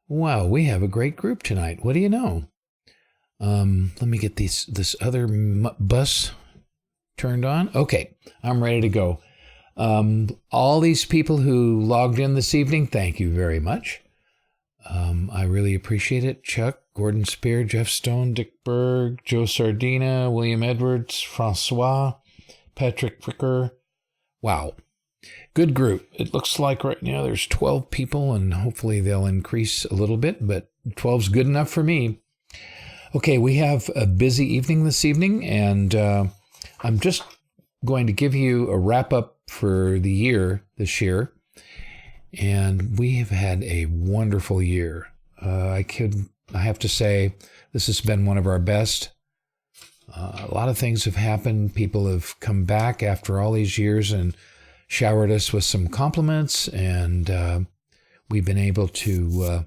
Wow, we have a great group tonight. What do you know? Let me get this other bus turned on. Okay, I'm ready to go. All these people who logged in this evening, thank you very much. I really appreciate it. Chuck, Gordon Spear, Jeff Stone, Dick Berg, Joe Sardina, William Edwards, Francois, Patrick Fricker. Wow. Good group. It looks like right now there's 12 people, and hopefully they'll increase a little bit, but 12's good enough for me. Okay, we have a busy evening this evening, and I'm just going to give you a wrap-up for the year this year. And we have had a wonderful year. I have to say, this has been one of our best. A lot of things have happened. People have come back after all these years and showered us with some compliments, and we've been able to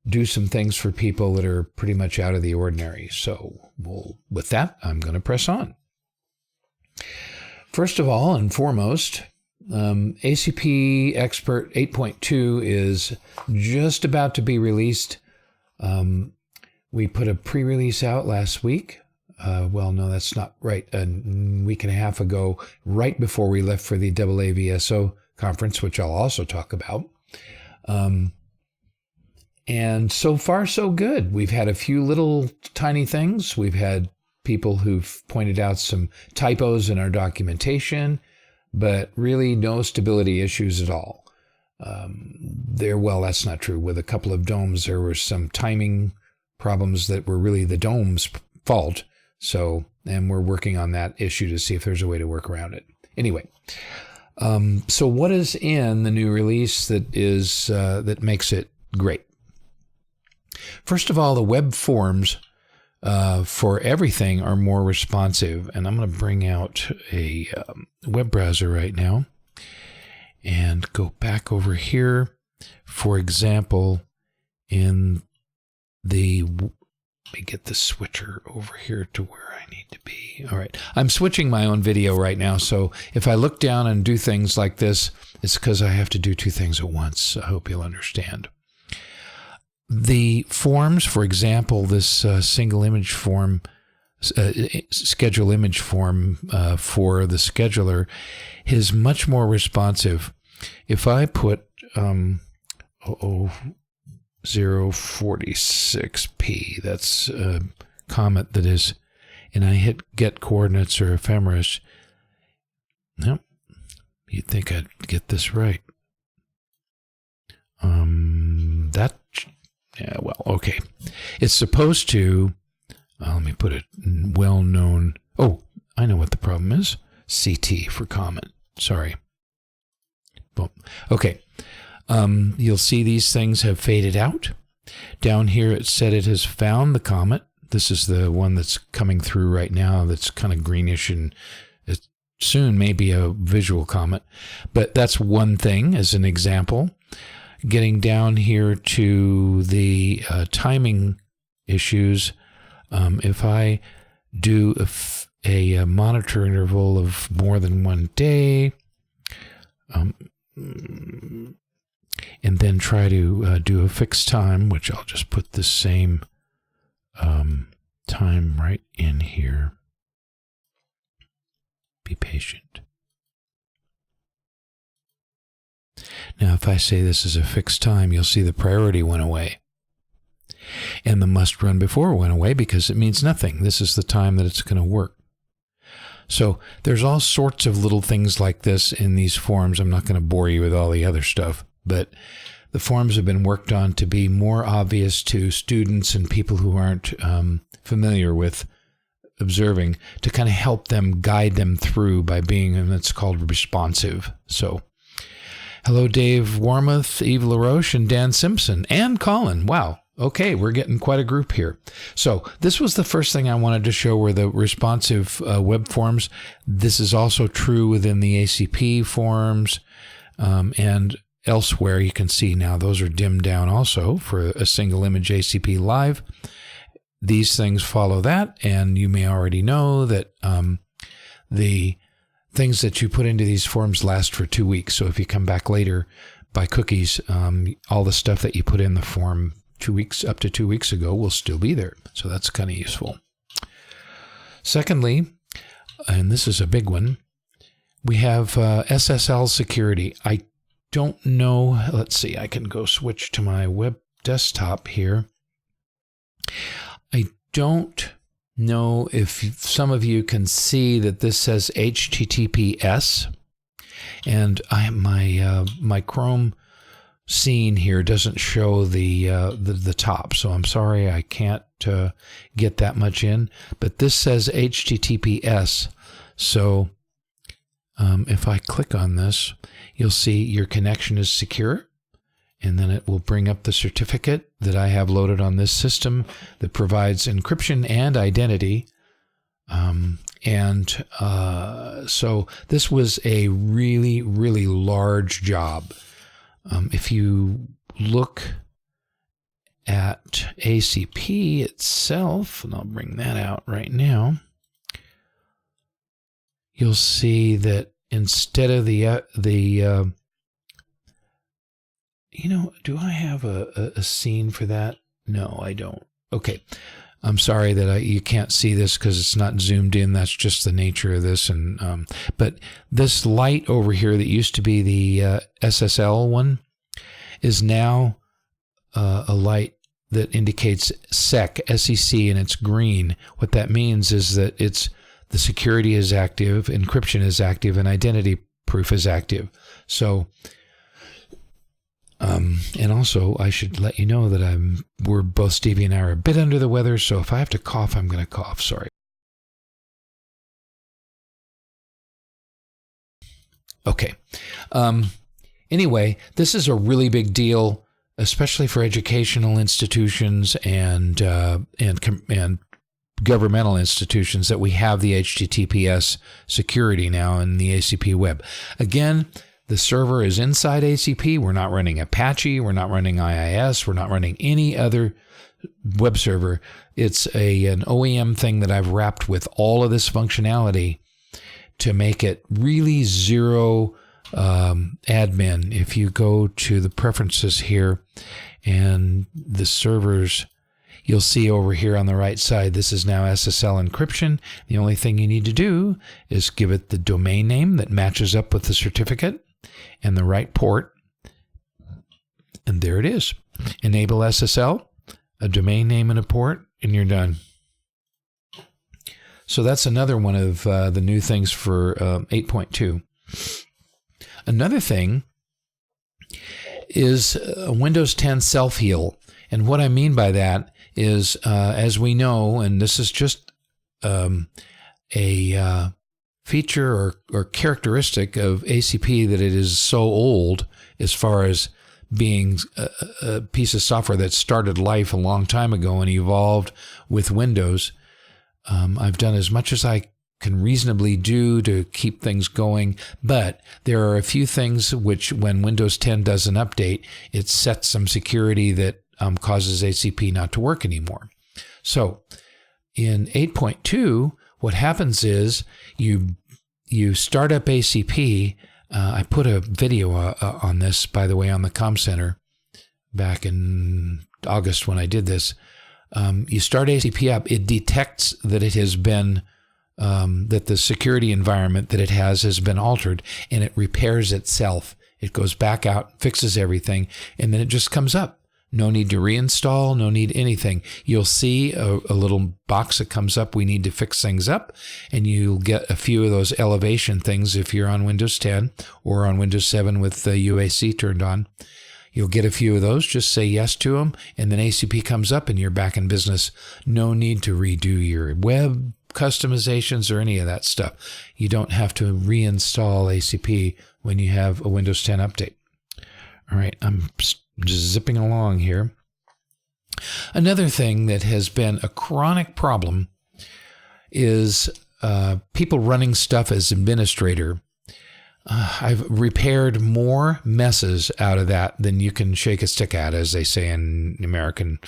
do some things for people that are pretty much out of the ordinary. So with that, I'm going to press on. First of all and foremost, ACP Expert 8.2 is just about to be released. We put a pre-release out last week. Well, no, that's not right. A week and a half ago, right before we left for the AAVSO conference, which I'll also talk about. And so far, so good. We've had a few little tiny things. We've had people who've pointed out some typos in our documentation, but really no stability issues at all. Well, that's not true. With a couple of domes, there were some timing problems that were really the dome's fault. So, and we're working on that issue to see if there's a way to work around it. Anyway, so what is in the new release that makes it great? First of all, the web forms for everything are more responsive. And I'm going to bring out a web browser right now and go back over here. For example, in the, let me get the switcher over here to where I need to be. All right. I'm switching my own video right now. So if I look down and do things like this, it's because I have to do two things at once. I hope you'll understand. The forms, for example, this single image form, schedule image form for the scheduler is much more responsive. If I put 046p, that's a comet that is, and I hit get coordinates or ephemeris, nope, you'd think I'd get this right. Yeah, well, okay. It's supposed to, let me put it well-known. Oh, I know what the problem is. CT for comet. Sorry. Boom. Okay. You'll see these things have faded out. Down here it said it has found the comet. This is the one that's coming through right now that's kind of greenish, and it soon may be a visual comet. But that's one thing as an example. Getting down here to the timing issues, if I do a monitor interval of more than 1 day, and then try to do a fixed time, which I'll just put the same time right in here. Be patient. Now, if I say this is a fixed time, you'll see the priority went away. And the must run before went away because it means nothing. This is the time that it's going to work. So there's all sorts of little things like this in these forms. I'm not going to bore you with all the other stuff, but the forms have been worked on to be more obvious to students and people who aren't familiar with observing, to kind of help them, guide them through by being, and it's called responsive. So hello, Dave Warmoth, Eve LaRoche, and Dan Simpson, and Colin. Wow. Okay, we're getting quite a group here. So this was the first thing I wanted to show, were the responsive web forms. This is also true within the ACP forms and elsewhere. You can see now those are dimmed down also for a single image ACP live. These things follow that, and you may already know that the things that you put into these forms last for 2 weeks. So if you come back later, by cookies, all the stuff that you put in the form up to 2 weeks ago will still be there. So that's kind of useful. Secondly, and this is a big one, we have SSL security. I don't know. Let's see. I can go switch to my web desktop here. I don't know if some of you can see that this says HTTPS, and my Chrome scene here doesn't show the top, so I'm sorry I can't get that much in. But this says HTTPS, so if I click on this, you'll see your connection is secure, and then it will bring up the certificate that I have loaded on this system that provides encryption and identity. So this was a really, really large job. If you look at ACP itself, and I'll bring that out right now, you'll see that instead of do I have a scene for that? No, I don't. Okay. I'm sorry that you can't see this because it's not zoomed in. That's just the nature of this. But this light over here that used to be the SSL one is now a light that indicates SEC, S-E-C, and it's green. What that means is that the security is active, encryption is active, and identity proof is active. So, and also I should let you know that we're both Stevie and I are a bit under the weather. So if I have to cough, I'm going to cough. Sorry. Okay. Anyway, this is a really big deal, especially for educational institutions and governmental institutions, that we have the HTTPS security now in the ACP web. Again, the server is inside ACP. We're not running Apache. We're not running IIS. We're not running any other web server. It's an OEM thing that I've wrapped with all of this functionality to make it really zero admin. If you go to the preferences here and the servers, you'll see over here on the right side, this is now SSL encryption. The only thing you need to do is give it the domain name that matches up with the certificate and the right port. And there it is. Enable SSL, a domain name and a port, and you're done. So that's another one of the new things for 8.2. Another thing is Windows 10 self-heal. And what I mean by that is, as we know, and this is just a feature or characteristic of ACP, that it is so old as far as being a piece of software that started life a long time ago and evolved with Windows. I've done as much as I can reasonably do to keep things going, but there are a few things which, when Windows 10 does an update, it sets some security that causes ACP not to work anymore. So in 8.2, what happens is you start up ACP. I put a video on this, by the way, on the Comm Center back in August when I did this. You start ACP up, it detects that it has been, that the security environment that it has been altered, and it repairs itself. It goes back out, fixes everything, and then it just comes up. No need to reinstall, no need anything. You'll see a little box that comes up, we need to fix things up, and you'll get a few of those elevation things if you're on Windows 10 or on Windows 7 with the UAC turned on. You'll get a few of those, just say yes to them, and then ACP comes up and you're back in business. No need to redo your web customizations or any of that stuff. You don't have to reinstall ACP when you have a Windows 10 update. All right, I'm just zipping along here. Another thing that has been a chronic problem is people running stuff as administrator. I've repaired more messes out of that than you can shake a stick at, as they say in American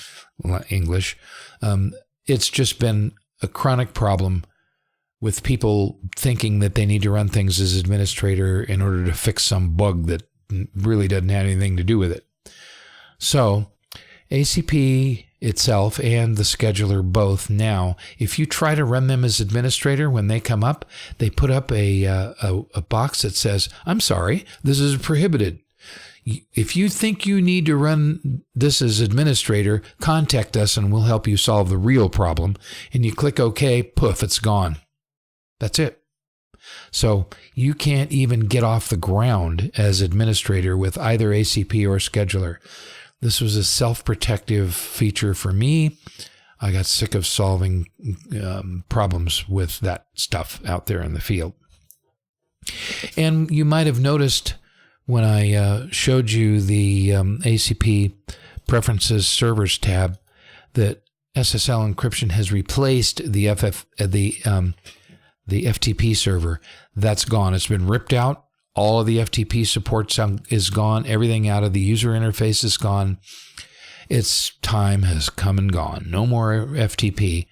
English. It's just been a chronic problem with people thinking that they need to run things as administrator in order to fix some bug that really doesn't have anything to do with it. So ACP itself and the scheduler both now, if you try to run them as administrator, when they come up, they put up a box that says, I'm sorry, this is prohibited. If you think you need to run this as administrator, contact us and we'll help you solve the real problem. And you click OK, poof, it's gone. That's it. So you can't even get off the ground as administrator with either ACP or scheduler. This was a self-protective feature for me. I got sick of solving problems with that stuff out there in the field. And you might have noticed when I showed you the ACP Preferences Servers tab that SSL encryption has replaced the FTP server. That's gone. It's been ripped out. All of the FTP support is gone. Everything out of the user interface is gone. Its time has come and gone. No more FTP.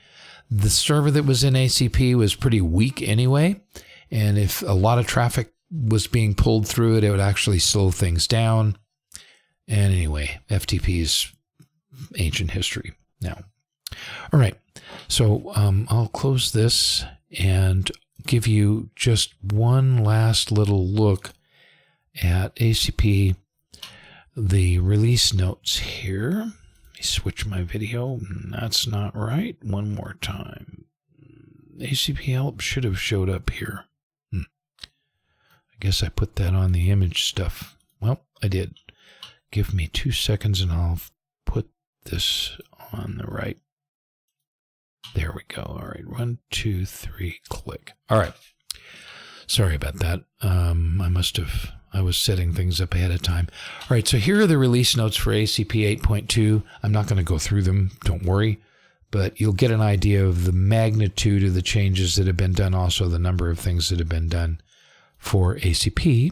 The server that was in ACP was pretty weak anyway, and if a lot of traffic was being pulled through it, it would actually slow things down. And anyway, FTP is ancient history now. All right, so I'll close this and give you just one last little look at ACP, the release notes here. Let me switch my video. That's not right. One more time. ACP help should have showed up here. I guess I put that on the image stuff. Well, I did. Give me 2 seconds and I'll put this on the right. There we go. All right. 1, 2, 3, click. All right. Sorry about that. I was setting things up ahead of time. All right. So here are the release notes for ACP 8.2. I'm not going to go through them. Don't worry. But you'll get an idea of the magnitude of the changes that have been done. Also, the number of things that have been done for ACP.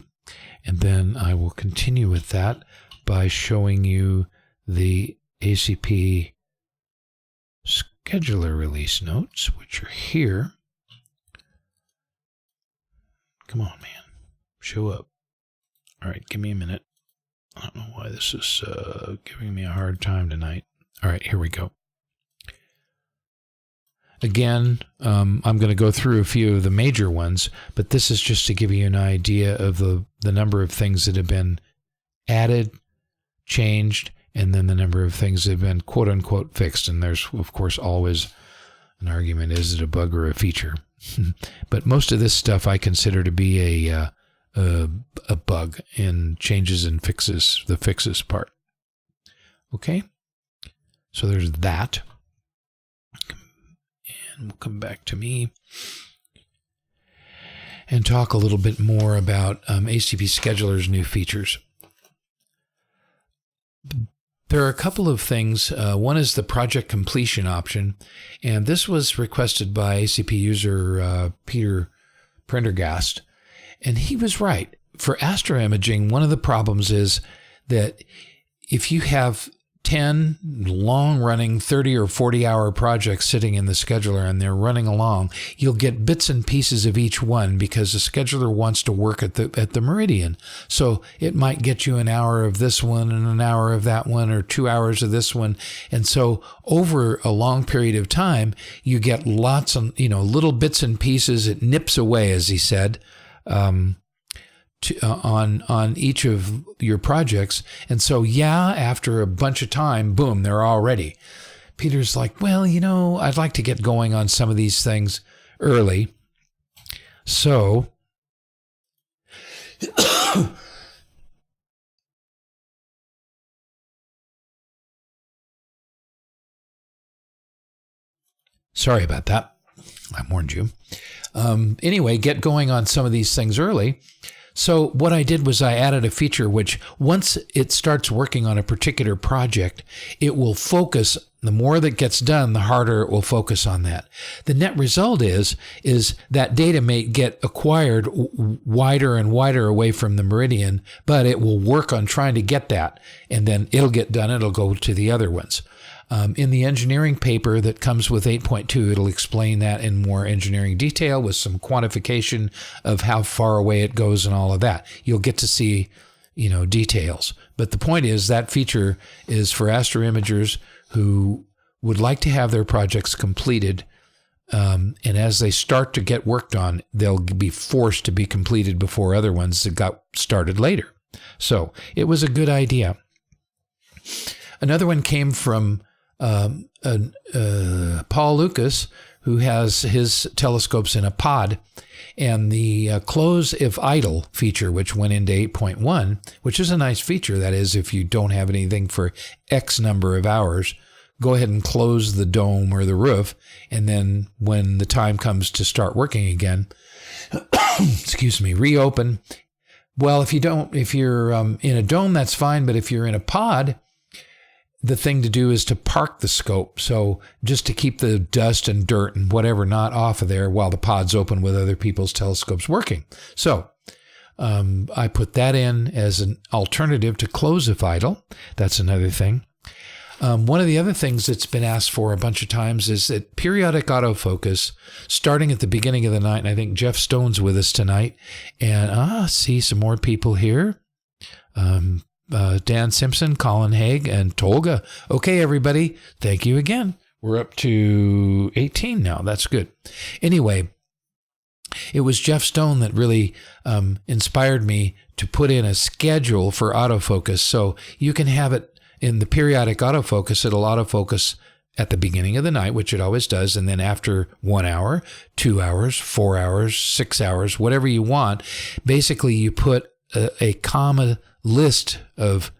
And then I will continue with that by showing you the ACP scheduler release notes, which are here. Come on, man. Show up. All right, give me a minute. I don't know why this is giving me a hard time tonight. All right, here we go. Again, I'm going to go through a few of the major ones, but this is just to give you an idea of the number of things that have been added, changed, and then the number of things that have been quote-unquote fixed. And there's, of course, always an argument, is it a bug or a feature? But most of this stuff I consider to be a bug in changes and fixes, the fixes part. Okay? So there's that. And we'll come back to me and talk a little bit more about ACP Scheduler's new features. There are a couple of things. One is the project completion option, and this was requested by ACP user Peter Prendergast, and he was right. For astroimaging, one of the problems is that if you have 10 long-running 30 or 40-hour projects sitting in the scheduler and they're running along, you'll get bits and pieces of each one because the scheduler wants to work at the meridian. So it might get you an hour of this one and an hour of that one or 2 hours of this one. And so over a long period of time, you get lots of, little bits and pieces. It nips away, as he said, on each of your projects. And so, after a bunch of time, boom, they're all ready. Peter's like, well, I'd like to get going on some of these things early. So, sorry about that. I warned you. Anyway, get going on some of these things early. So what I did was I added a feature which, once it starts working on a particular project, it will focus. The more that gets done, the harder it will focus on that. The net result is that data may get acquired wider and wider away from the meridian, but it will work on trying to get that, and then it'll get done. It'll go to the other ones. In the engineering paper that comes with 8.2, it'll explain that in more engineering detail with some quantification of how far away it goes and all of that. You'll get to see, details. But the point is that feature is for astro imagers who would like to have their projects completed. And as they start to get worked on, they'll be forced to be completed before other ones that got started later. So it was a good idea. Another one came from Paul Lucas, who has his telescopes in a pod, and the close if idle feature, which went into 8.1, which is a nice feature. That is, if you don't have anything for X number of hours, go ahead and close the dome or the roof, and then when the time comes to start working again, reopen. Well, if you're in a dome, that's fine, but if you're in a pod, the thing to do is to park the scope. So just to keep the dust and dirt and whatever not off of there while the pod's open with other people's telescopes working. So I put that in as an alternative to close if idle. That's another thing. One of the other things that's been asked for a bunch of times is that periodic autofocus, starting at the beginning of the night, and I think Jeff Stone's with us tonight, and see some more people here. Dan Simpson, Colin Haig, and Tolga. Okay, everybody, thank you again. We're up to 18 now. That's good. Anyway, it was Jeff Stone that really inspired me to put in a schedule for autofocus. So you can have it in the periodic autofocus. It'll autofocus at the beginning of the night, which it always does, and then after 1 hour, 2 hours, 4 hours, 6 hours, whatever you want. Basically, you put a comma list of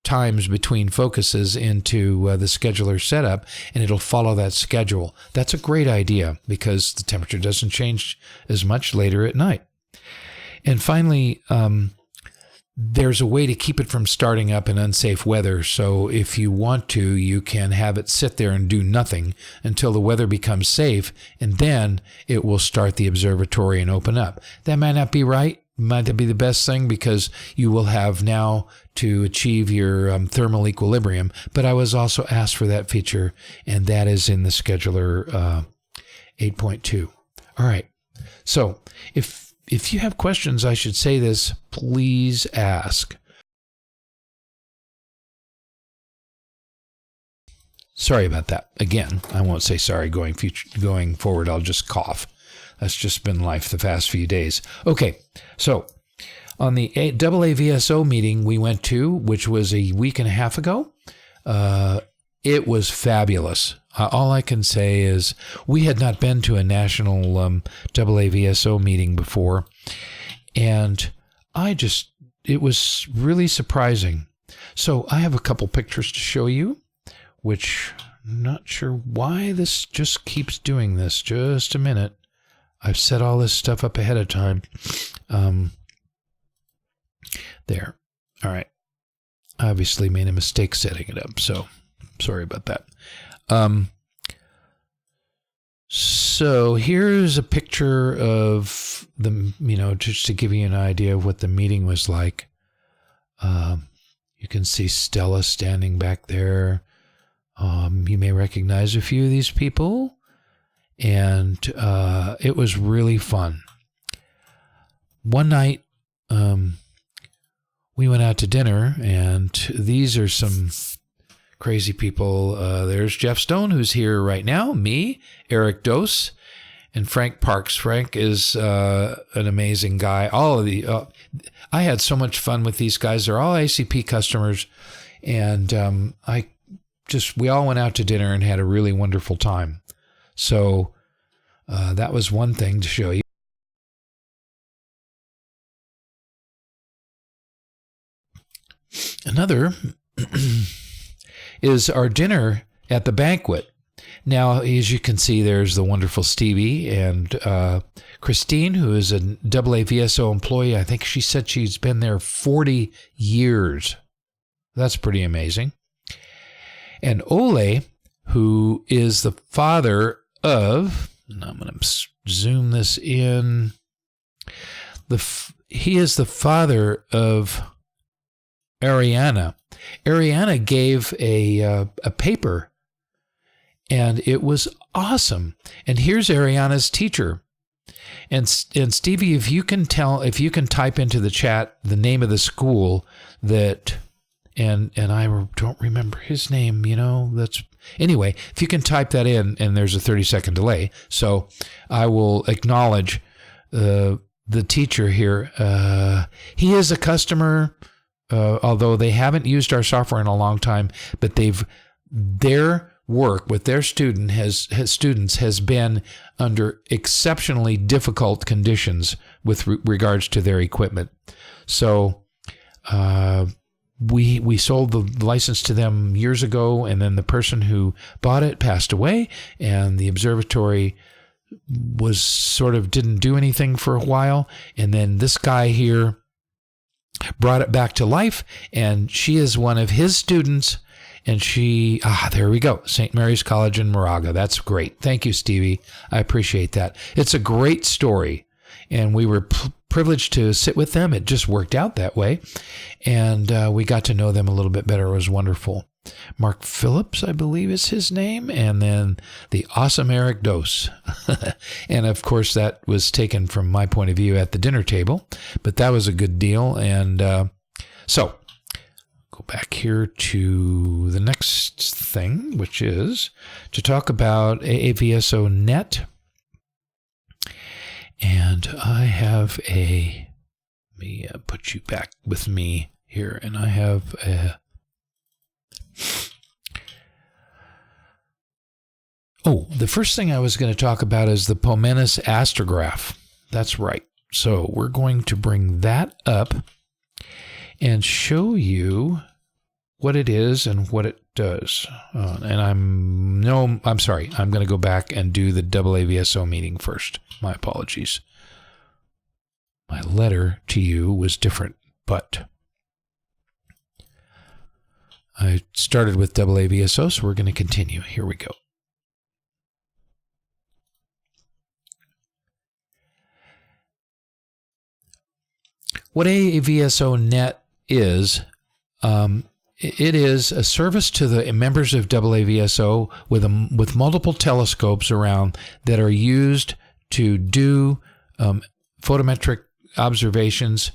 times between focuses into the scheduler setup, and it'll follow that schedule. That's a great idea because the temperature doesn't change as much later at night. And finally, there's a way to keep it from starting up in unsafe weather. So if you want to, you can have it sit there and do nothing until the weather becomes safe, and then it will start the observatory and open up. That might not be right. Might not be the best thing because you will have now to achieve your thermal equilibrium. But I was also asked for that feature, and that is in the scheduler 8.2. All right. So if you have questions, I should say this, please ask. Sorry about that. Again, I won't say sorry going forward. I'll just cough. That's just been life the past few days. Okay, so on the AAVSO meeting we went to, which was a week and a half ago, it was fabulous. All I can say is we had not been to a national AAVSO meeting before, and it was really surprising. So I have a couple pictures to show you, which I'm not sure why this just keeps doing this. Just a minute. I've set all this stuff up ahead of time. There. All right. Obviously made a mistake setting it up, so sorry about that. So here's a picture of the, just to give you an idea of what the meeting was like. You can see Stella standing back there. You may recognize a few of these people. And it was really fun. One night, we went out to dinner, and these are some crazy people. There's Jeff Stone, who's here right now, me, Eric Dose, and Frank Parks. Frank is an amazing guy. I had so much fun with these guys. They're all ACP customers, and we all went out to dinner and had a really wonderful time. So that was one thing to show you. Another is our dinner at the Banquet. Now, as you can see, there's the wonderful Stevie and Christine, who is a AAVSO employee. I think she said she's been there 40 years. That's pretty amazing. And Ole, who is the father of, and I'm going to zoom this in, he is the father of Ariana. Ariana gave a paper, and it was awesome. And here's Ariana's teacher. And Stevie, if you can type into the chat the name of the school that, and I don't remember his name, anyway, if you can type that in, and there's a 30-second delay, so I will acknowledge the teacher here. He is a customer, although they haven't used our software in a long time, but their work with their students has been under exceptionally difficult conditions with regards to their equipment. So we sold the license to them years ago, and then the person who bought it passed away, and the observatory was sort of didn't do anything for a while, and then this guy here brought it back to life, and she is one of his students. And there we go, St. Mary's College in Moraga. That's great. Thank you, Stevie. I appreciate that. It's a great story, and we were privileged to sit with them. It just worked out that way, and we got to know them a little bit better. It was wonderful. Mark Phillips, I believe is his name, and then the awesome Eric Dose. And, of course, that was taken from my point of view at the dinner table, but that was a good deal. And so go back here to the next thing, which is to talk about AAVSO Net. And I have let me put you back with me here, and I have the first thing I was going to talk about is the Pomenis Astrograph. That's right. So we're going to bring that up and show you what it is and what it does. And I'm sorry. I'm going to go back and do the AAVSO meeting first. My apologies. My letter to you was different, but I started with AAVSO, so we're going to continue. Here we go. What AAVSO Net is, it is a service to the members of AAVSO with multiple telescopes around that are used to do photometric observations.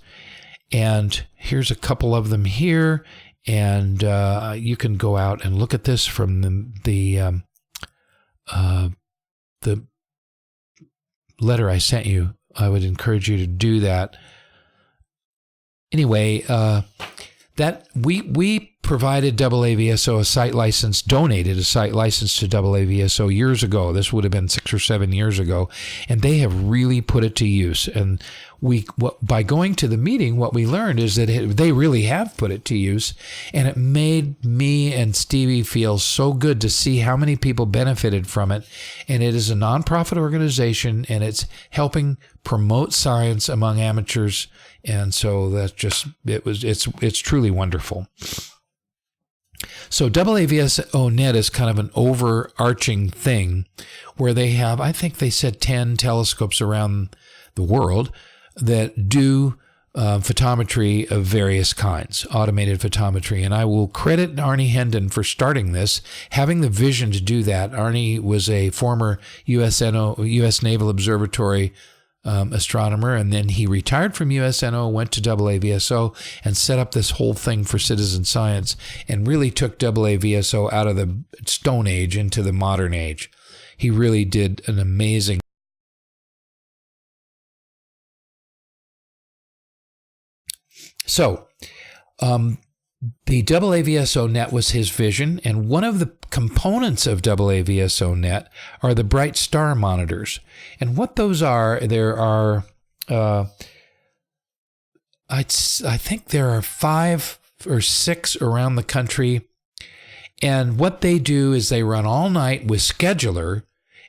And here's a couple of them here. And you can go out and look at this from the letter I sent you. I would encourage you to do that. Anyway, that we provided AAVSO a site license, donated a site license to AAVSO years ago. This would have been 6 or 7 years ago, and they have really put it to use. And by going to the meeting, what we learned is that they really have put it to use, and it made me and Stevie feel so good to see how many people benefited from it. And it is a nonprofit organization, and it's helping promote science among amateurs. And so that's just it's truly wonderful. So AAVSO Net is kind of an overarching thing where they have, I think they said 10 telescopes around the world that do photometry of various kinds, automated photometry. And I will credit Arne Henden for starting this, having the vision to do that. Arne was a former U.S. Naval Observatory astronomer, and then he retired from USNO, went to AAVSO, and set up this whole thing for citizen science, and really took AAVSO out of the Stone Age into the modern age. He really did an amazing. So, the AAVSO Net was his vision, and one of the components of AAVSO Net are the bright star monitors. And what those are, there are, I think there are 5 or 6 around the country. And what they do is they run all night with Scheduler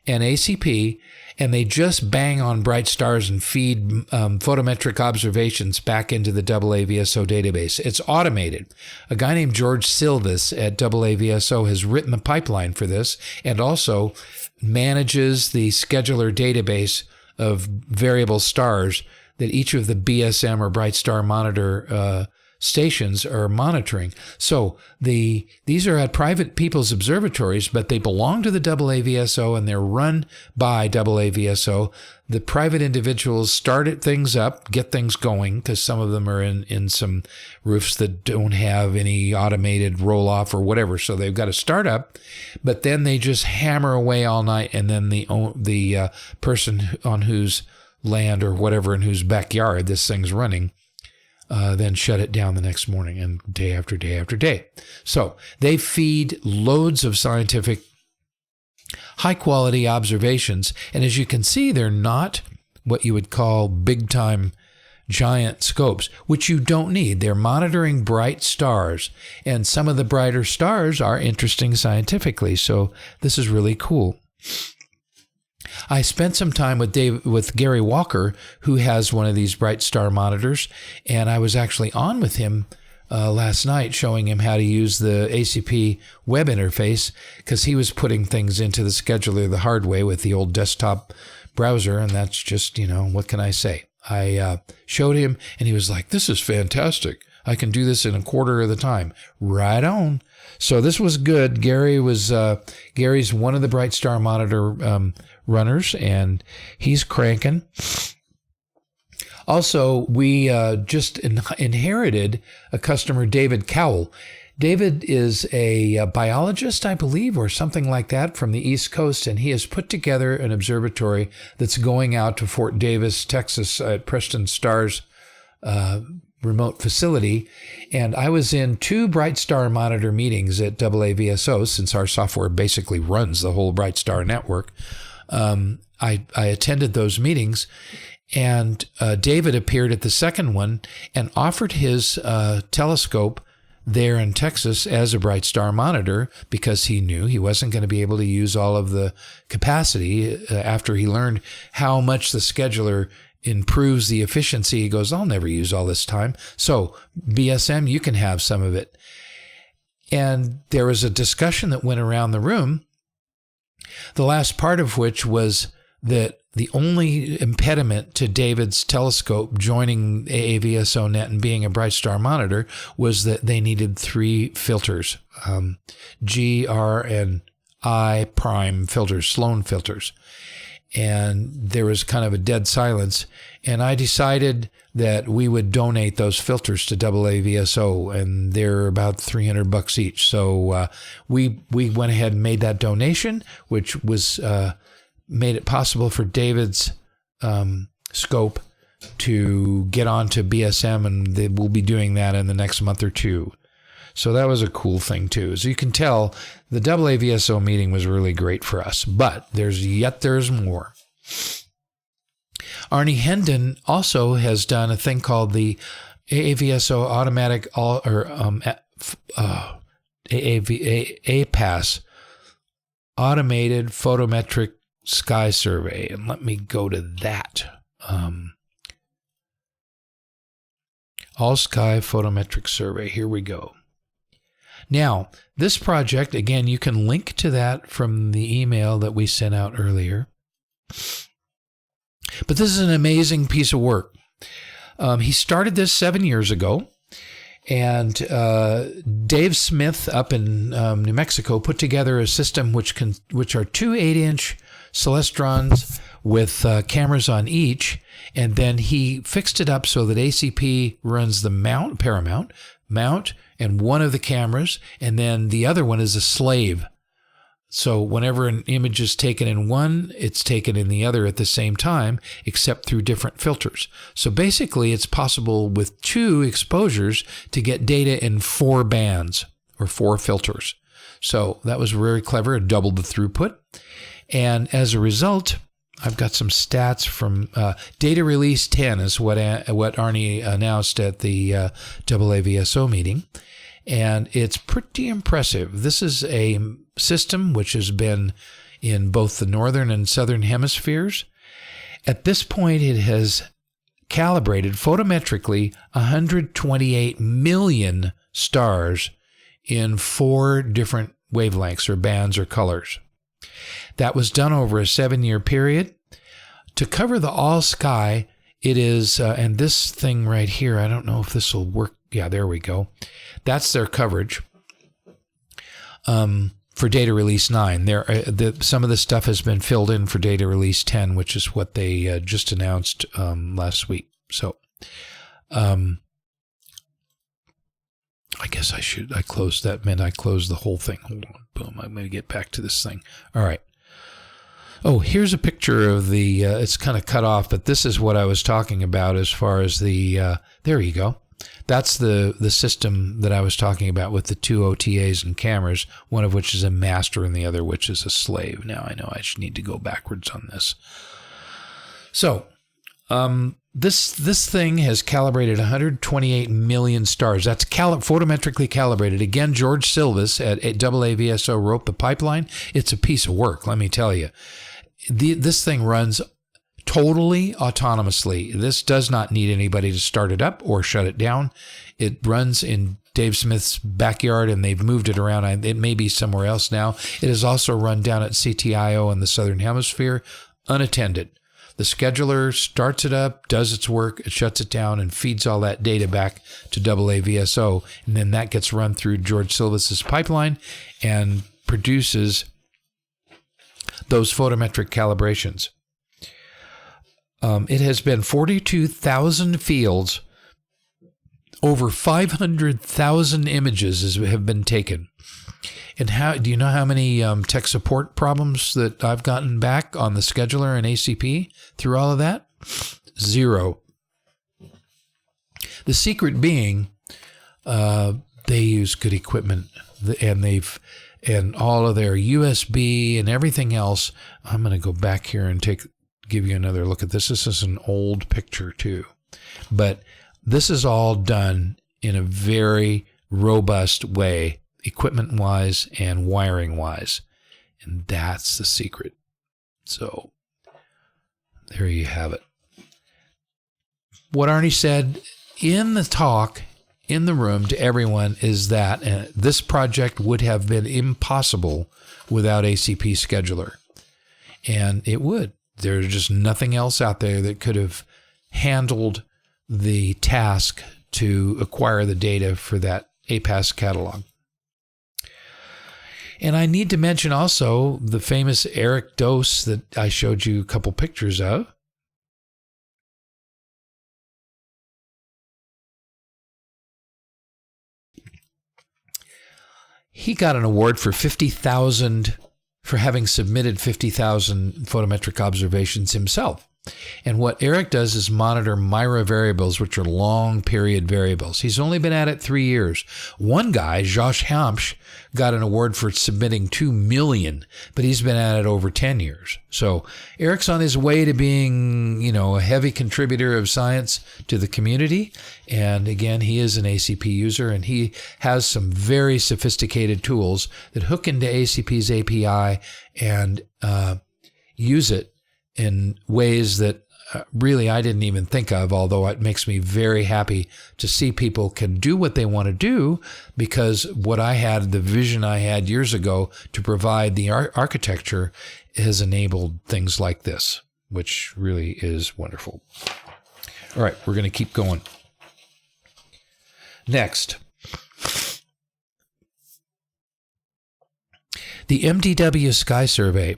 and ACP, and they just bang on bright stars and feed photometric observations back into the AAVSO database. It's automated. A guy named George Silvis at AAVSO has written the pipeline for this and also manages the scheduler database of variable stars that each of the BSM or bright star monitor stations are monitoring. So these are at private people's observatories, but they belong to the AAVSO and they're run by AAVSO. The private individuals start things up, get things going, because some of them are in some roofs that don't have any automated roll-off or whatever. So they've got to start up, but then they just hammer away all night, and then the person on whose land or whatever in whose backyard this thing's running then shut it down the next morning, and day after day after day. So they feed loads of scientific, high-quality observations. And as you can see, they're not what you would call big-time giant scopes, which you don't need. They're monitoring bright stars, and some of the brighter stars are interesting scientifically. So this is really cool. I spent some time with Gary Walker, who has one of these bright star monitors, and I was actually on with him last night showing him how to use the ACP web interface, because he was putting things into the scheduler the hard way with the old desktop browser, and that's just, what can I say? I showed him, and he was like, "This is fantastic. I can do this in a quarter of the time." Right on. So this was good. Gary's one of the Bright Star Monitor runners, and he's cranking. Also, we just inherited a customer, David Cowell. David is a biologist, I believe, or something like that from the East Coast, and he has put together an observatory that's going out to Fort Davis, Texas, at Preston Star's remote facility. And I was in 2 Bright Star Monitor meetings at AAVSO, since our software basically runs the whole Bright Star network. I attended those meetings, and David appeared at the second one and offered his telescope there in Texas as a Bright Star Monitor, because he knew he wasn't going to be able to use all of the capacity after he learned how much the scheduler improves the efficiency. He goes, "I'll never use all this time. So BSM, you can have some of it." And there was a discussion that went around the room, the last part of which was that the only impediment to David's telescope joining AAVSO Net and being a Bright Star Monitor was that they needed 3 filters, G, R, and I prime filters, Sloan filters. And there was kind of a dead silence. And I decided that we would donate those filters to AAVSO, and they're about $300 each. So we went ahead and made that donation, which was made it possible for David's scope to get onto BSM, and we'll be doing that in the next month or 2. So that was a cool thing too. As you can tell, the AAVSO meeting was really great for us, but there's more. Arne Henden also has done a thing called the AAVSO Automatic, AAVSO Automated Photometric Sky Survey. And let me go to that. All Sky Photometric Survey. Here we go. Now, this project, again, you can link to that from the email that we sent out earlier. But this is an amazing piece of work. He started this 7 years ago, and Dave Smith up in New Mexico put together a system which are 2 8-inch Celestrons with cameras on each, and then he fixed it up so that ACP runs the paramount, and one of the cameras, and then the other one is a slave. So whenever an image is taken in one, it's taken in the other at the same time, except through different filters. So basically, it's possible with 2 exposures to get data in 4 bands or 4 filters. So that was very clever. It doubled the throughput. And as a result, I've got some stats from data release 10 is what Arne announced at the AAVSO meeting. And it's pretty impressive. This is a system which has been in both the northern and southern hemispheres. At this point, it has calibrated photometrically 128 million stars in 4 different wavelengths or bands or colors. That was done over a 7-year period. To cover the all sky, it is, and this thing right here, I don't know if this will work Yeah, there we go. That's their coverage. For data release 9, some of the stuff has been filled in for data release 10, which is what they just announced last week. So, I guess I closed that. Meant I closed the whole thing. Hold on, boom. I'm going to get back to this thing. All right. Oh, here's a picture of the. It's kind of cut off, but this is what I was talking about as far as the. There you go. That's the system that I was talking about with the 2 OTAs and cameras, one of which is a master and the other which is a slave. Now I know I should need to go backwards on this. So this thing has calibrated 128 million stars. That's photometrically calibrated. Again, George Silvas at AAVSO wrote the pipeline. It's a piece of work, let me tell you. This thing runs totally autonomously. This does not need anybody to start it up or shut it down. It runs in Dave Smith's backyard, and they've moved it around. It may be somewhere else now. It is also run down at CTIO in the Southern Hemisphere, unattended. The scheduler starts it up, does its work, it shuts it down, and feeds all that data back to AAVSO, and then that gets run through George Silvas's pipeline and produces those photometric calibrations. It has been 42,000 fields, over 500,000 images have been taken. And do you know how many tech support problems that I've gotten back on the scheduler and ACP through all of that? 0. The secret being they use good equipment, and all of their USB and everything else. I'm going to go back here and give you another look at this. This is an old picture too, but this is all done in a very robust way, equipment-wise and wiring-wise, and that's the secret. So there you have it. What Arne said in the talk in the room to everyone is that this project would have been impossible without ACP Scheduler, and it would. There's just nothing else out there that could have handled the task to acquire the data for that APAS catalog. And I need to mention also the famous Eric Dose that I showed you a couple pictures of. He got an award for 50,000 for having submitted 50,000 photometric observations himself. And what Eric does is monitor MIRA variables, which are long period variables. He's only been at it 3 years. One guy, Josh Hampsch, got an award for submitting 2 million, but he's been at it over 10 years. So Eric's on his way to being, a heavy contributor of science to the community. And again, he is an ACP user, and he has some very sophisticated tools that hook into ACP's API and use it in ways that really I didn't even think of, although it makes me very happy to see people can do what they want to do, because the vision I had years ago to provide the architecture has enabled things like this, which really is wonderful. All right, we're going to keep going. Next, the MDW Sky Survey.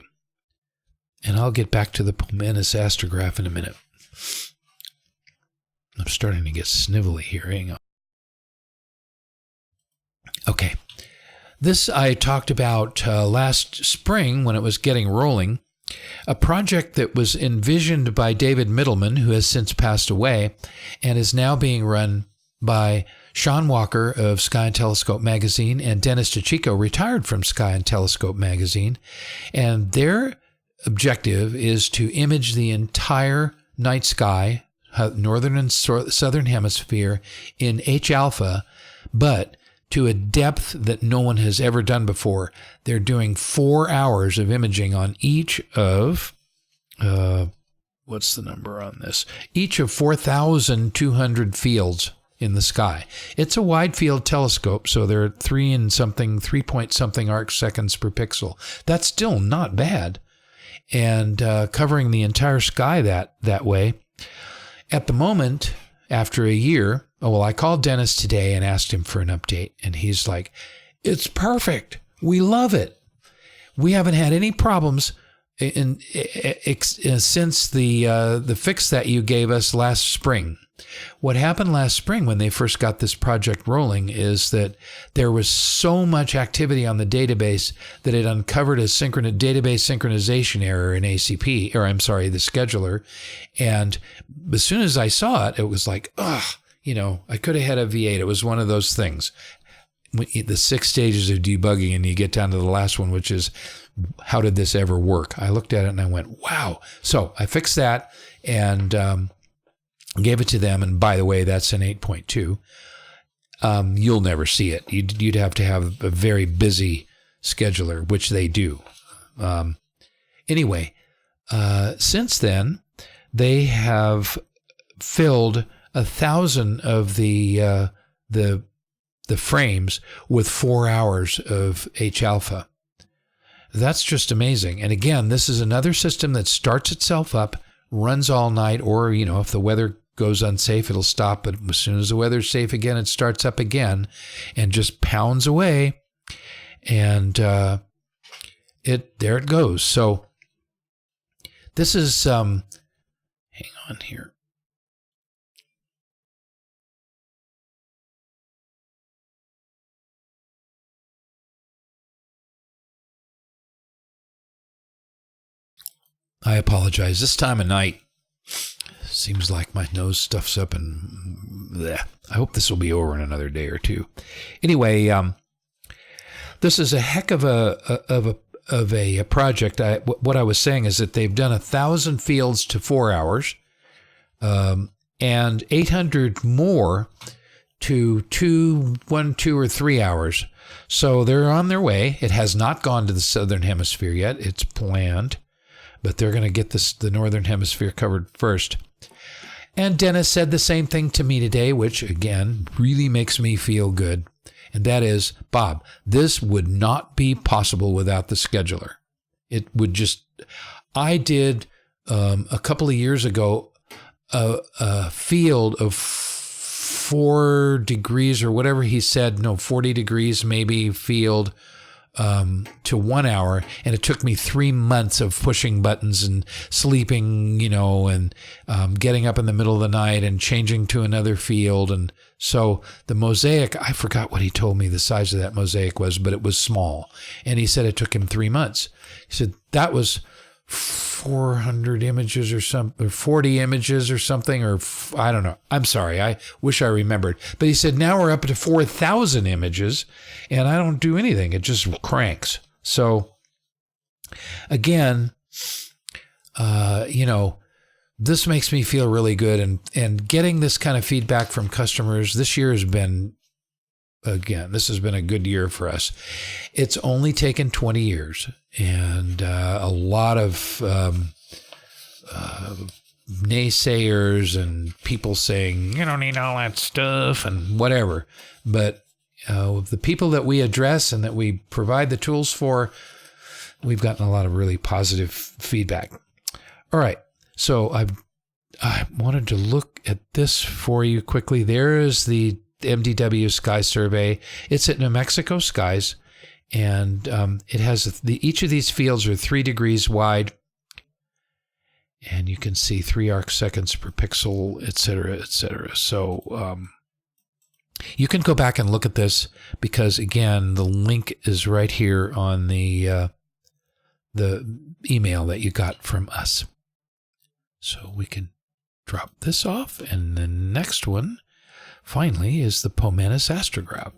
And I'll get back to the Pomenis Astrograph in a minute. I'm starting to get snivelly here. Hang on. Okay. This I talked about last spring when it was getting rolling. A project that was envisioned by David Middleman, who has since passed away, and is now being run by Sean Walker of Sky and Telescope magazine, and Dennis DeCicco, retired from Sky and Telescope magazine. And their objective is to image the entire night sky, northern and southern hemisphere, in H-alpha, but to a depth that no one has ever done before. They're doing 4 hours of imaging on each of, what's the number on this? Each of 4,200 fields in the sky. It's a wide field telescope, so they're at 3 point something arc seconds per pixel. That's still not bad. And covering the entire sky that way. At the moment, after a year, I called Dennis today and asked him for an update. And he's like, it's perfect. We love it. We haven't had any problems since the fix that you gave us last spring. What happened last spring when they first got this project rolling is that there was so much activity on the database that it uncovered a database synchronization error in ACP, or I'm sorry, the scheduler. And as soon as I saw it, it was like, I could have had a V8. It was one of those things. The 6 stages of debugging, and you get down to the last one, which is, how did this ever work? I looked at it and I went, wow. So I fixed that and gave it to them. And by the way, that's an 8.2. You'll never see it. You'd have to have a very busy scheduler, which they do. Anyway, since then, they have filled 1,000 of the frames with 4 hours of H-alpha. That's just amazing. And again, this is another system that starts itself up, runs all night, or, if the weather goes unsafe, it'll stop. But as soon as the weather's safe again, it starts up again and just pounds away. And there it goes. So this is, hang on here. I apologize. This time of night seems like my nose stuffs up and bleh. I hope this will be over in another day or two. Anyway, this is a heck of a project. What I was saying is that they've done 1,000 fields to 4 hours, and 800 more to 2, 2, or 3 hours. So they're on their way. It has not gone to the southern hemisphere yet. It's planned. But they're going to get the northern hemisphere covered first. And Dennis said the same thing to me today, which, again, really makes me feel good. And that is, Bob, this would not be possible without the scheduler. It would just... I did, a couple of years ago, a field of 4 degrees or whatever he said, 40 degrees maybe field, to 1 hour, and it took me 3 months of pushing buttons and sleeping, and getting up in the middle of the night and changing to another field. And so the mosaic, I forgot what he told me the size of that mosaic was, but it was small. And he said it took him 3 months. He said that was 400 images or something, or 40 images or something, or I don't know. I'm sorry. I wish I remembered. But he said, now we're up to 4,000 images and I don't do anything. It just cranks. So again, this makes me feel really good, and getting this kind of feedback from customers this year has been, again, this has been a good year for us. It's only taken 20 years, and a lot of naysayers and people saying, you don't need all that stuff and whatever. But the people that we address and that we provide the tools for, we've gotten a lot of really positive feedback. All right. So I wanted to look at this for you quickly. There is the MDW Sky Survey. It's at New Mexico skies, and it has each of these fields are 3 degrees wide, and you can see 3 arc seconds per pixel, et cetera, et cetera. So you can go back and look at this, because again, the link is right here on the email that you got from us. So we can drop this off, and the next one finally is the Pomenis Astrograph.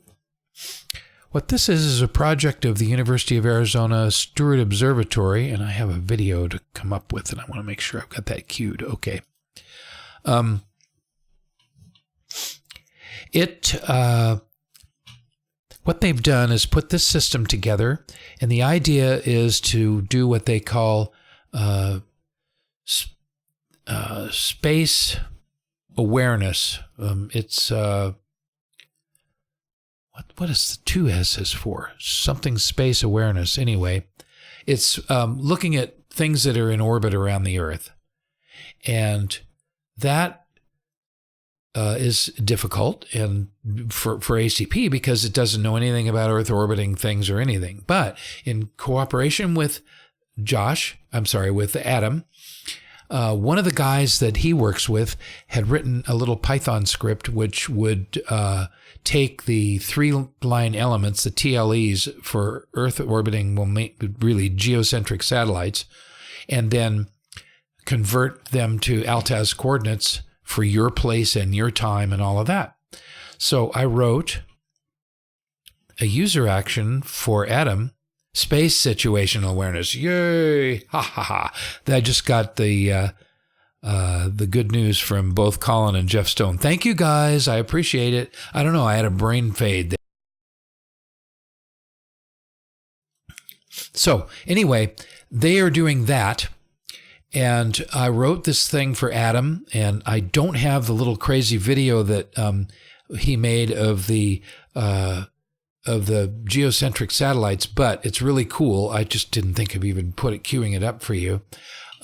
What this is a project of the University of Arizona Stewart Observatory, and I have a video to come up with, and I want to make sure I've got that queued. Okay. What they've done is put this system together, and the idea is to do what they call space awareness. It's what is the 2 S's for? Something space awareness. Anyway, it's looking at things that are in orbit around the Earth, and that is difficult and for ACP because it doesn't know anything about Earth orbiting things or anything. But in cooperation with Adam, one of the guys that he works with had written a little Python script which would take the 3-line elements, the TLEs for Earth orbiting, really geocentric satellites, and then convert them to Altaz coordinates for your place and your time and all of that. So I wrote a user action for Adam, space situational awareness. Yay! Ha ha ha! I just got the good news from both Colin and Jeff Stone. Thank you guys. I appreciate it. I don't know. I had a brain fade there. So anyway, they are doing that. And I wrote this thing for Adam, and I don't have the little crazy video that he made of the geocentric satellites, but it's really cool. I just didn't think of even queuing it up for you.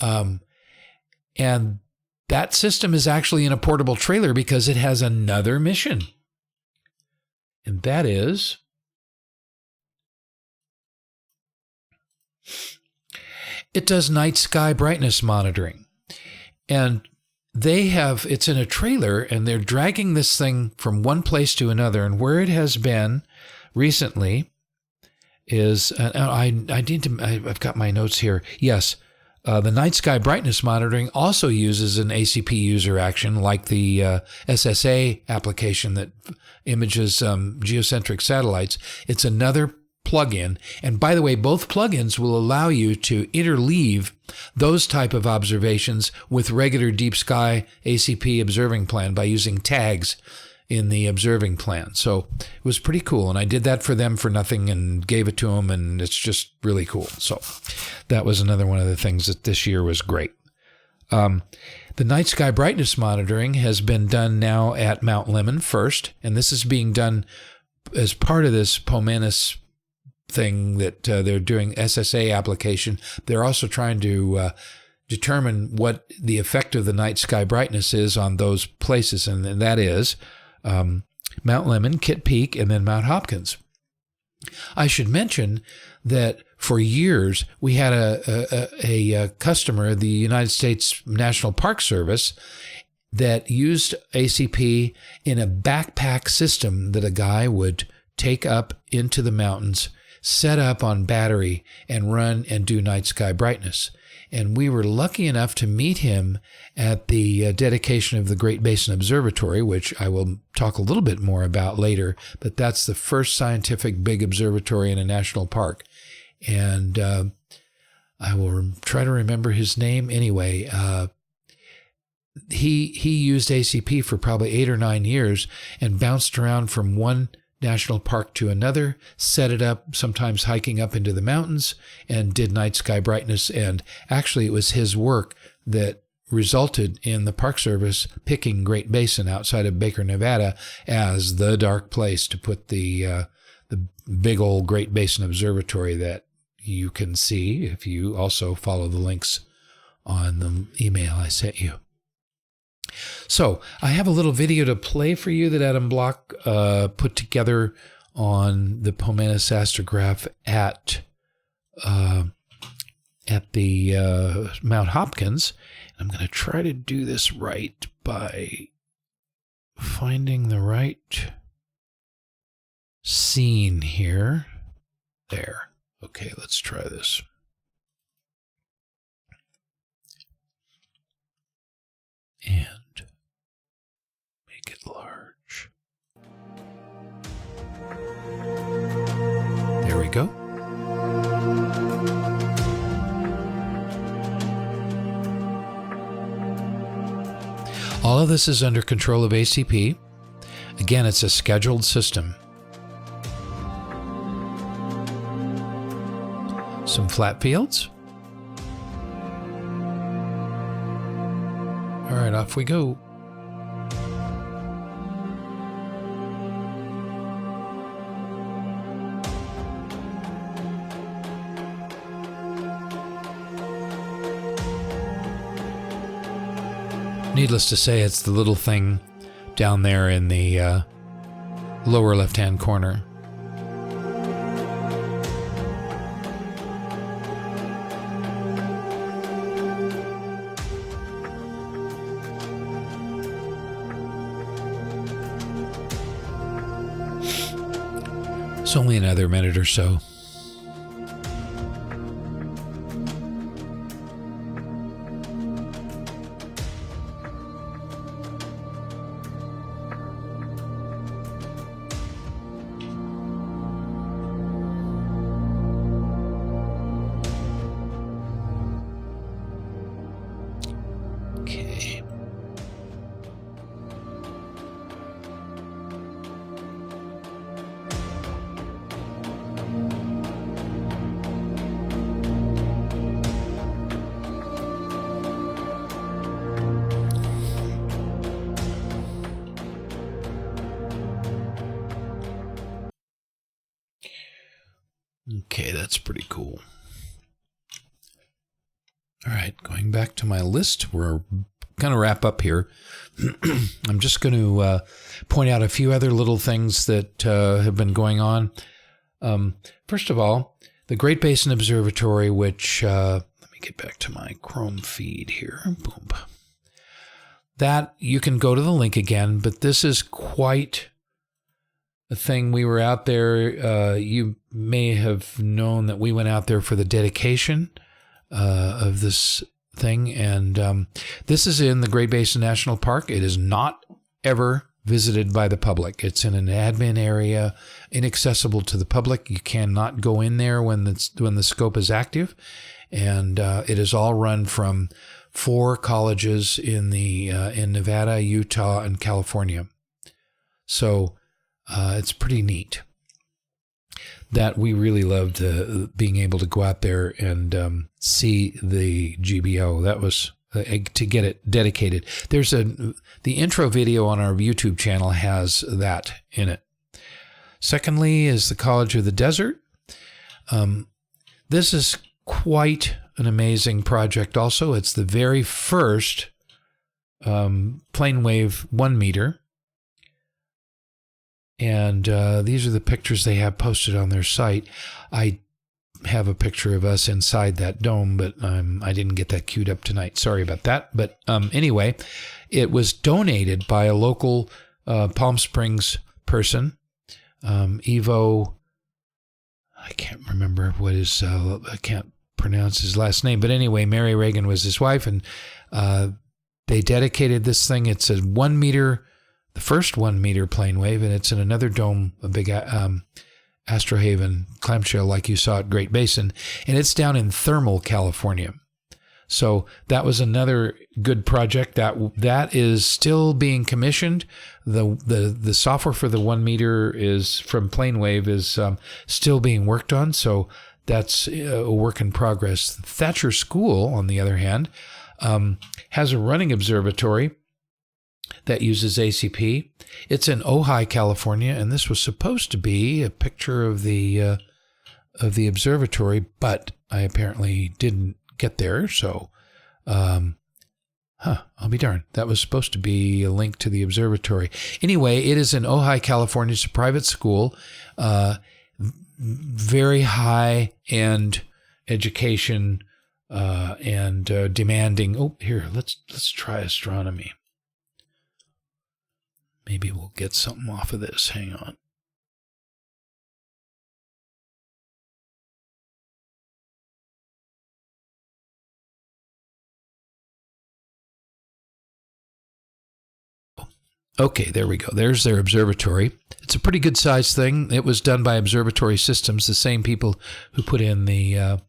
And that system is actually in a portable trailer because it has another mission. And that is it does night sky brightness monitoring. And it's in a trailer, and they're dragging this thing from one place to another. And where it has been recently is, I've got my notes here. Yes, the night sky brightness monitoring also uses an ACP user action like the SSA application that images geocentric satellites. It's another plugin. And by the way, both plugins will allow you to interleave those type of observations with regular deep sky ACP observing plan by using tags in the observing plan. So it was pretty cool. And I did that for them for nothing and gave it to them. And it's just really cool. So that was another one of the things that this year was great. The night sky brightness monitoring has been done now at Mount Lemmon first. And this is being done as part of this Pomenis thing that they're doing SSA application. They're also trying to determine what the effect of the night sky brightness is on those places, and that is Mount Lemmon, Kitt Peak, and then Mount Hopkins. I should mention that for years we had a customer, the United States National Park Service, that used ACP in a backpack system that a guy would take up into the mountains, set up on battery, and run and do night sky brightness. And we were lucky enough to meet him at the dedication of the Great Basin Observatory, which I will talk a little bit more about later, but that's the first scientific big observatory in a national park. And I will try to remember his name anyway. He used ACP for probably 8 or 9 years and bounced around from one national park to another, set it up, sometimes hiking up into the mountains, and did night sky brightness. And actually it was his work that resulted in the Park Service picking Great Basin outside of Baker, Nevada as the dark place to put the big old Great Basin Observatory that you can see if you also follow the links on the email I sent you. So I have a little video to play for you that Adam Block put together on the Pomenis Astrograph at the Mount Hopkins. I'm going to try to do this right by finding the right scene here. There. Okay, let's try this. And make it large. There we go. All of this is under control of ACP. Again, it's a scheduled system. Some flat fields. All right, off we go. Needless to say, it's the little thing down there in the lower left-hand corner. It's only another minute or so. Okay. Okay, that's pretty cool. All right, going back to my list, we're going to wrap up here. I'm just going to point out a few other little things that have been going on. First of all, the Great Basin Observatory, which, let me get back to my Chrome feed here. Boom. That, you can go to the link again, but this is quite a thing. We were out there. You may have known that we went out there for the dedication of this thing. And this is in the Great Basin National Park. It is not ever visited by the public. It's in an admin area, inaccessible to the public. You cannot go in there when the scope is active. And it is all run from 4 colleges in Nevada, Utah, and California. So it's pretty neat. That we really loved being able to go out there and see the GBO. That was to get it dedicated. There's the intro video on our YouTube channel has that in it. Secondly is the College of the Desert. This is quite an amazing project also. It's the very first plane wave 1 meter. And these are the pictures they have posted on their site. I have a picture of us inside that dome, but I didn't get that queued up tonight. Sorry about that. But anyway, it was donated by a local Palm Springs person, Evo. I can't remember what his, I can't pronounce his last name. But anyway, Mary Reagan was his wife, and they dedicated this thing. It's a 1 meter, the first 1 meter plane wave, and it's in another dome, a big Astrohaven clamshell like you saw at Great Basin, and it's down in Thermal, California. So that was another good project that is still being commissioned. The software for the 1 meter is from PlaneWave is still being worked on, so that's a work in progress. Thacher School, on the other hand, has a running observatory that uses ACP. It's in Ojai, California, and this was supposed to be a picture of the observatory, but I apparently didn't get there. So, I'll be darned. That was supposed to be a link to the observatory. Anyway, it is in Ojai, California. It's a private school, very high-end education and demanding. Oh, here, let's try astronomy. Maybe we'll get something off of this. Hang on. Okay, there we go. There's their observatory. It's a pretty good sized thing. It was done by Observatory Systems, the same people who put in the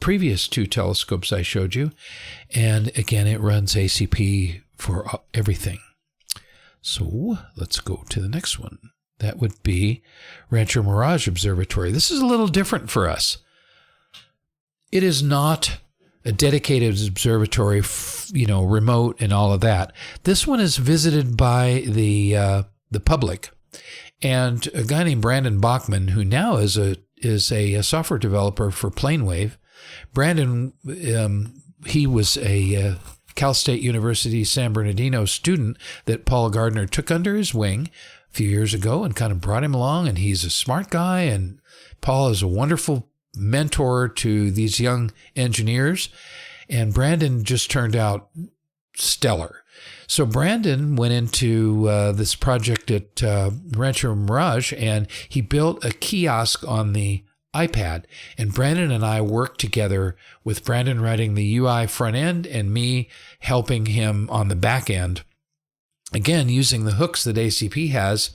previous 2 telescopes I showed you. And again, it runs ACP for everything. So let's go to the next one. That would be Rancho Mirage Observatory. This is a little different for us. It is not a dedicated observatory, remote and all of that. This one is visited by the public, and a guy named Brandon Bachman, who now is a software developer for PlaneWave. Brandon, he was a Cal State University San Bernardino student that Paul Gardner took under his wing a few years ago and kind of brought him along. And he's a smart guy, and Paul is a wonderful mentor to these young engineers. And Brandon just turned out stellar. So Brandon went into this project at Rancho Mirage, and he built a kiosk on the iPad. And Brandon and I worked together, with Brandon writing the UI front end and me helping him on the back end. Again, using the hooks that ACP has,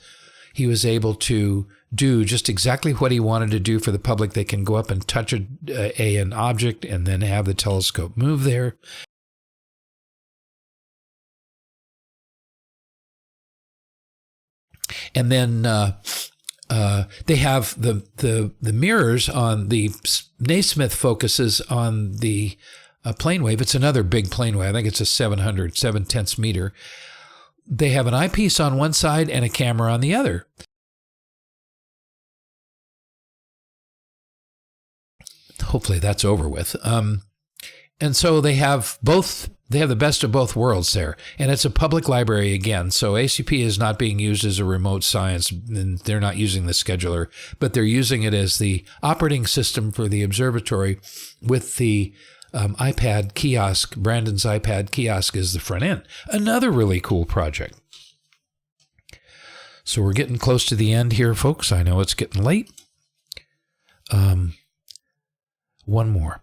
he was able to do just exactly what he wanted to do for the public. They can go up and touch an object and then have the telescope move there. And then they have the mirrors on the Naismith focuses on the plane wave. It's another big plane wave. I think it's a 7/10 meter. They have an eyepiece on one side and a camera on the other. Hopefully that's over with. And so they have both. They have the best of both worlds there. And it's a public library again. So ACP is not being used as a remote science, and they're not using the scheduler, but they're using it as the operating system for the observatory with the iPad kiosk. Brandon's iPad kiosk is the front end. Another really cool project. So we're getting close to the end here, folks. I know it's getting late. One more.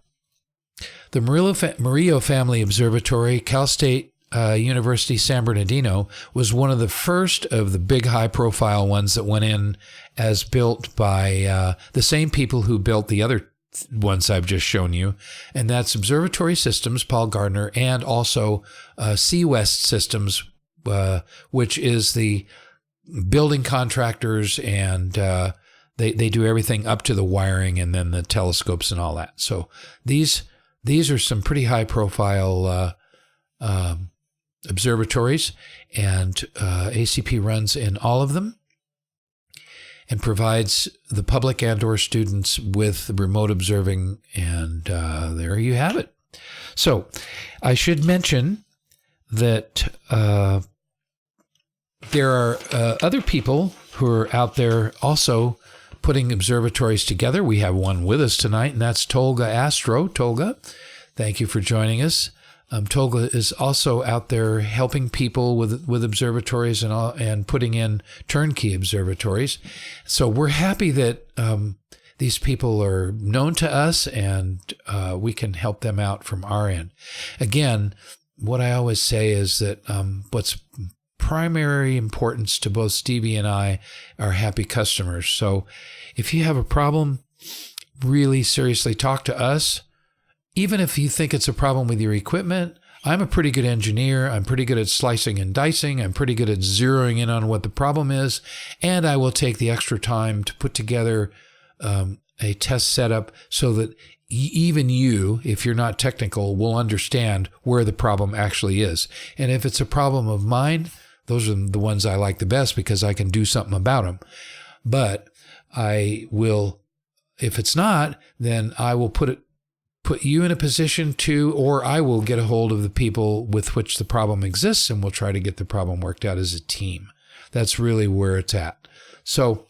The Murillo Family Observatory, Cal State University San Bernardino, was one of the first of the big high-profile ones that went in as built by the same people who built the other ones I've just shown you, and that's Observatory Systems, Paul Gardner, and also CWest Systems, which is the building contractors, and they do everything up to the wiring and then the telescopes and all that. So these are some pretty high-profile observatories, and ACP runs in all of them and provides the public and or students with remote observing, and there you have it. So I should mention that there are other people who are out there also putting observatories together. We have one with us tonight, and that's Tolga Astro. Tolga, thank you for joining us. Tolga is also out there helping people with observatories and putting in turnkey observatories. So we're happy that these people are known to us, and we can help them out from our end. Again, what I always say is that what's primary importance to both Stevie and I are happy customers. So if you have a problem, really seriously talk to us. Even if you think it's a problem with your equipment, I'm a pretty good engineer. I'm pretty good at slicing and dicing. I'm pretty good at zeroing in on what the problem is. And I will take the extra time to put together a test setup so that even you, if you're not technical, will understand where the problem actually is. And if it's a problem of mine, those are the ones I like the best because I can do something about them. But I will, if it's not, then I will put you in a position to, or I will get a hold of the people with which the problem exists, and we'll try to get the problem worked out as a team. That's really where it's at. So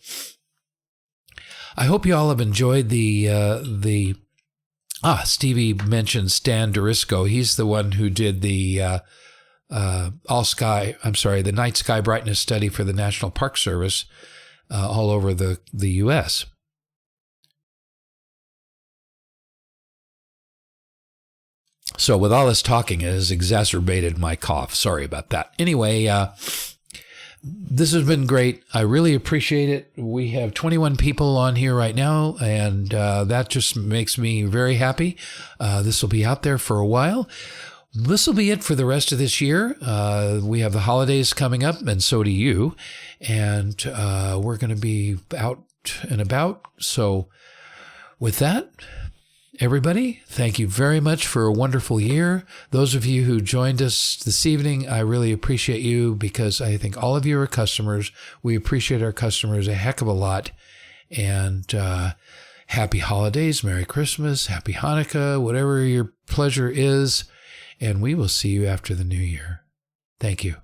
I hope you all have enjoyed Stevie mentioned Stan Dorisco. He's the one who did the the night sky brightness study for the National Park Service all over the U.S. So with all this talking, it has exacerbated my cough. Sorry about that. Anyway, this has been great. I really appreciate it. We have 21 people on here right now, and that just makes me very happy. This will be out there for a while. This will be it for the rest of this year. We have the holidays coming up, and so do you. And we're going to be out and about. So with that, everybody, thank you very much for a wonderful year. Those of you who joined us this evening, I really appreciate you because I think all of you are customers. We appreciate our customers a heck of a lot. And happy holidays, Merry Christmas, Happy Hanukkah, whatever your pleasure is. and we will see you after the new year. Thank you.